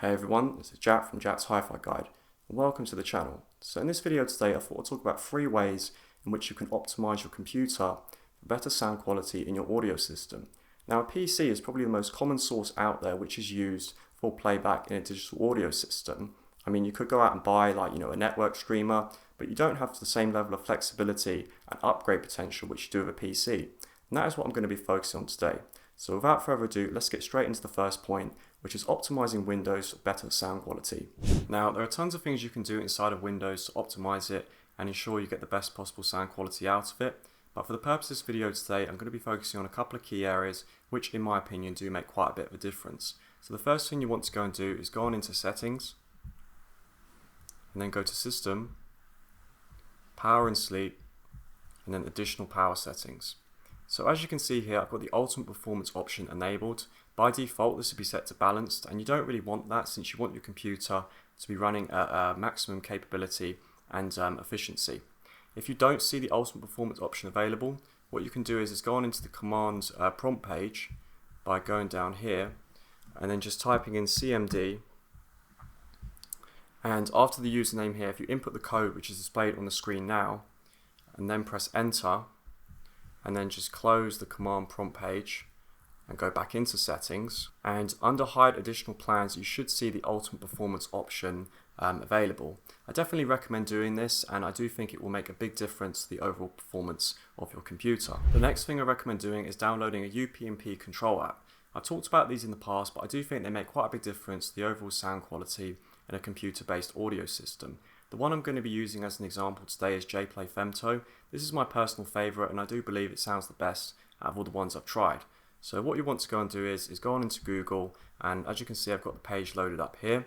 Hey everyone, this is Jack from Jack's Hi-Fi Guide, and welcome to the channel. So in this video today, I thought I'd talk about 3 ways in which you can optimize your computer for better sound quality in your audio system. Now a PC is probably the most common source out there which is used for playback in a digital audio system. I mean, you could go out and buy a network streamer, but you don't have the same level of flexibility and upgrade potential which you do with a PC. And that is what I'm going to be focusing on today. So without further ado, let's get straight into the first point, which is optimizing Windows for better sound quality. Now, there are tons of things you can do inside of Windows to optimize it and ensure you get the best possible sound quality out of it. But for the purpose of this video today, I'm going to be focusing on a couple of key areas which, in my opinion, do make quite a bit of a difference. So the first thing you want to go and do is go on into Settings, and then go to System, Power and Sleep, and then Additional Power Settings. So as you can see here, I've got the Ultimate Performance option enabled. By default, this will be set to balanced, and you don't really want that since you want your computer to be running at maximum capability and efficiency. If you don't see the Ultimate Performance option available, what you can do is go on into the command prompt page by going down here and then just typing in CMD, and after the username here, if you input the code which is displayed on the screen now and then press enter, and then just close the command prompt page and go back into settings, and under hide additional plans you should see the ultimate performance option available. I definitely recommend doing this, and I do think it will make a big difference to the overall performance of your computer. The next thing I recommend doing is downloading a UPnP control app. I've talked about these in the past, but I do think they make quite a big difference to the overall sound quality in a computer-based audio system. The one I'm going to be using as an example today is JPlay Femto. This is my personal favourite, and I do believe it sounds the best out of all the ones I've tried. So what you want to go and do is go on into Google, and as you can see I've got the page loaded up here,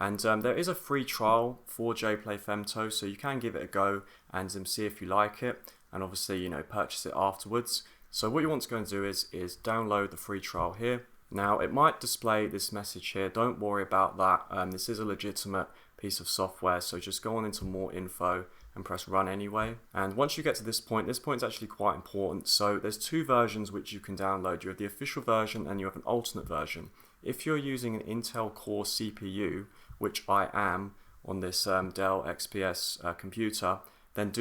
and there is a free trial for JPlay Femto, so you can give it a go and see if you like it, and obviously purchase it afterwards. So what you want to go and do is download the free trial here. Now it might display this message here, don't worry about that, this is a legitimate piece of software, so just go on into more info and press run anyway. And once you get to this point is actually quite important. So there's 2 versions which you can download. You have the official version and you have an alternate version. If you're using an Intel Core CPU, which I am on this Dell XPS computer, then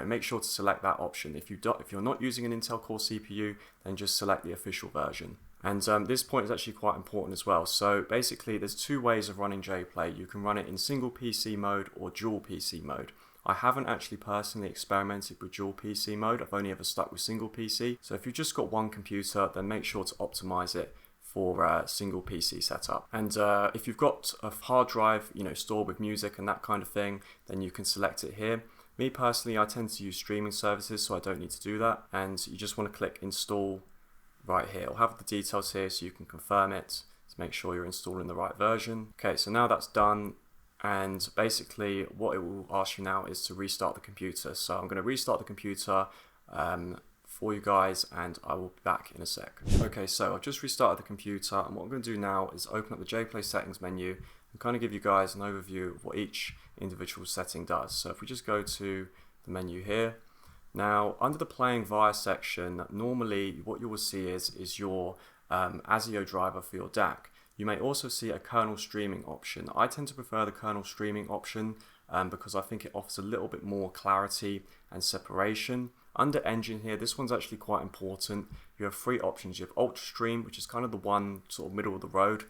make sure to select that option. If you're not using an Intel Core CPU, then just select the official version. And this point is actually quite important as well. So basically there's 2 ways of running JPlay. You can run it in single PC mode or dual PC mode. I haven't actually personally experimented with dual PC mode. I've only ever stuck with single PC. So if you've just got one computer, then make sure to optimize it for single PC setup. And if you've got a hard drive, stored with music and that kind of thing, then you can select it here. Me personally, I tend to use streaming services, so I don't need to do that. And you just want to click install right here. I'll have the details here so you can confirm it to make sure you're installing the right version. Okay, so now that's done, and basically what it will ask you now is to restart the computer. So I'm going to restart the computer for you guys, and I will be back in a sec. Okay, so I've just restarted the computer, and what I'm going to do now is open up the JPlay settings menu and kind of give you guys an overview of what each individual setting does. So if we just go to the menu here, now under the playing via section, normally what you will see is your ASIO driver for your DAC. You may also see a kernel streaming option. I tend to prefer the kernel streaming option because I think it offers a little bit more clarity and separation. Under engine here, this one's actually quite important. You have 3 options. You have Ultra Stream, which is kind of the one sort of middle of the road.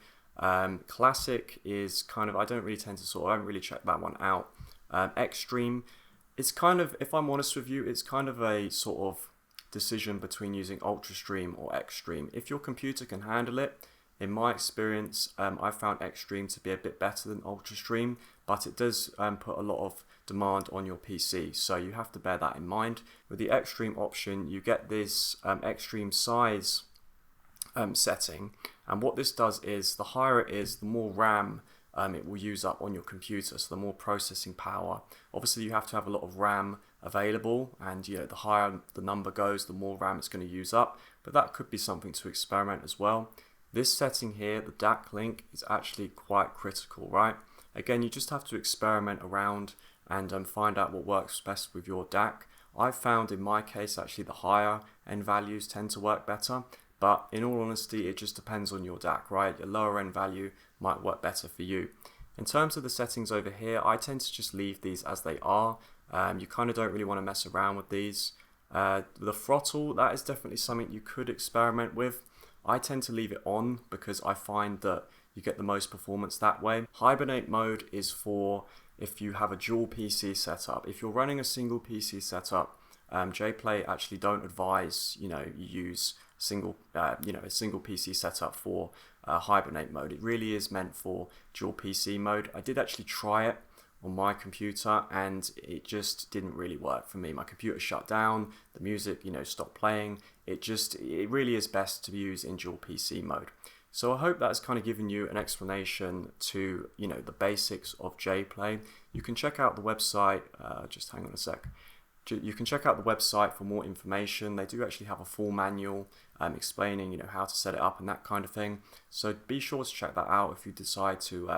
Classic is kind of, I don't really tend to I haven't really checked that one out. Extreme, it's kind of, if I'm honest with you, it's kind of a sort of decision between using Ultra Stream or Extreme. If your computer can handle it, in my experience, I found Extreme to be a bit better than Ultra Stream, but it does put a lot of demand on your PC, so you have to bear that in mind. With the Extreme option, you get this extreme size setting, and what this does is the higher it is, the more RAM it will use up on your computer, so the more processing power. Obviously you have to have a lot of RAM available, and the higher the number goes, the more RAM it's going to use up, but that could be something to experiment as well. This setting here, the DAC link, is actually quite critical, right? Again, you just have to experiment around and find out what works best with your DAC. I've found in my case actually the higher end values tend to work better, But in all honesty, it just depends on your DAC, right? A lower end value might work better for you. In terms of the settings over here, I tend to just leave these as they are. You kind of don't really want to mess around with these. The throttle, that is definitely something you could experiment with. I tend to leave it on because I find that you get the most performance that way. Hibernate mode is for if you have a dual PC setup. If you're running a single PC setup, JPlay actually don't advise you use a single PC setup for hibernate mode. It really is meant for dual PC mode. I did actually try it on my computer and it just didn't really work for me. My computer shut down, the music stopped playing. It really is best to use in dual PC mode. So I hope that's kind of given you an explanation to the basics of JPlay. You can check out the website, just hang on a sec. You can check out the website for more information. They do actually have a full manual explaining how to set it up and that kind of thing. So be sure to check that out if you decide to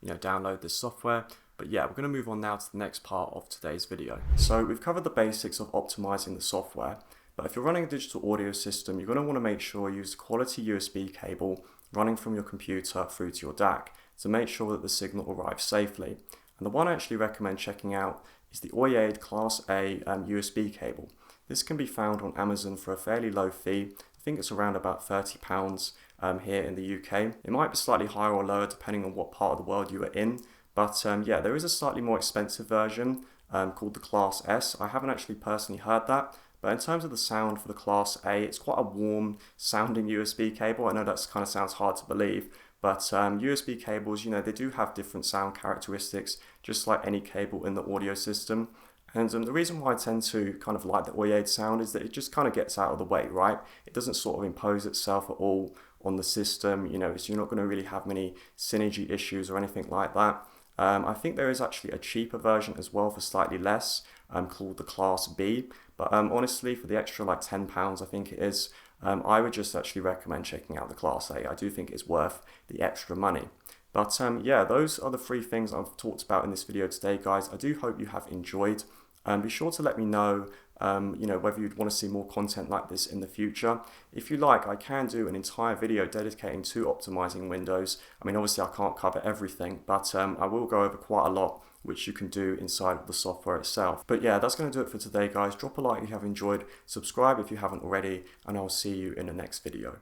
download this software. But yeah, we're going to move on now to the next part of today's video. So we've covered the basics of optimizing the software, but if you're running a digital audio system, you're going to want to make sure you use a quality USB cable running from your computer through to your DAC to make sure that the signal arrives safely. And the one I actually recommend checking out is the Oyade Class A USB cable. This can be found on Amazon for a fairly low fee. I think it's around about £30 here in the UK. It might be slightly higher or lower depending on what part of the world you are in. But yeah, there is a slightly more expensive version called the Class S. I haven't actually personally heard that, but in terms of the sound for the Class A, it's quite a warm sounding USB cable. I know that kind of sounds hard to believe, but USB cables, they do have different sound characteristics, just like any cable in the audio system. And the reason why I tend to kind of like the Oyade sound is that it just kind of gets out of the way, right? It doesn't sort of impose itself at all on the system, so you're not going to really have many synergy issues or anything like that. I think there is actually a cheaper version as well for slightly less, called the Class B, but honestly for the extra like £10 I think it is, I would just actually recommend checking out the Class A. I do think it's worth the extra money. But yeah, those are the 3 things I've talked about in this video today, guys. I do hope you have enjoyed. Be sure to let me know whether you'd want to see more content like this in the future. If you like, I can do an entire video dedicating to optimizing Windows. I mean, obviously I can't cover everything, but I will go over quite a lot which you can do inside of the software itself. But yeah, that's going to do it for today, guys. Drop a like if you have enjoyed, subscribe if you haven't already, and I'll see you in the next video.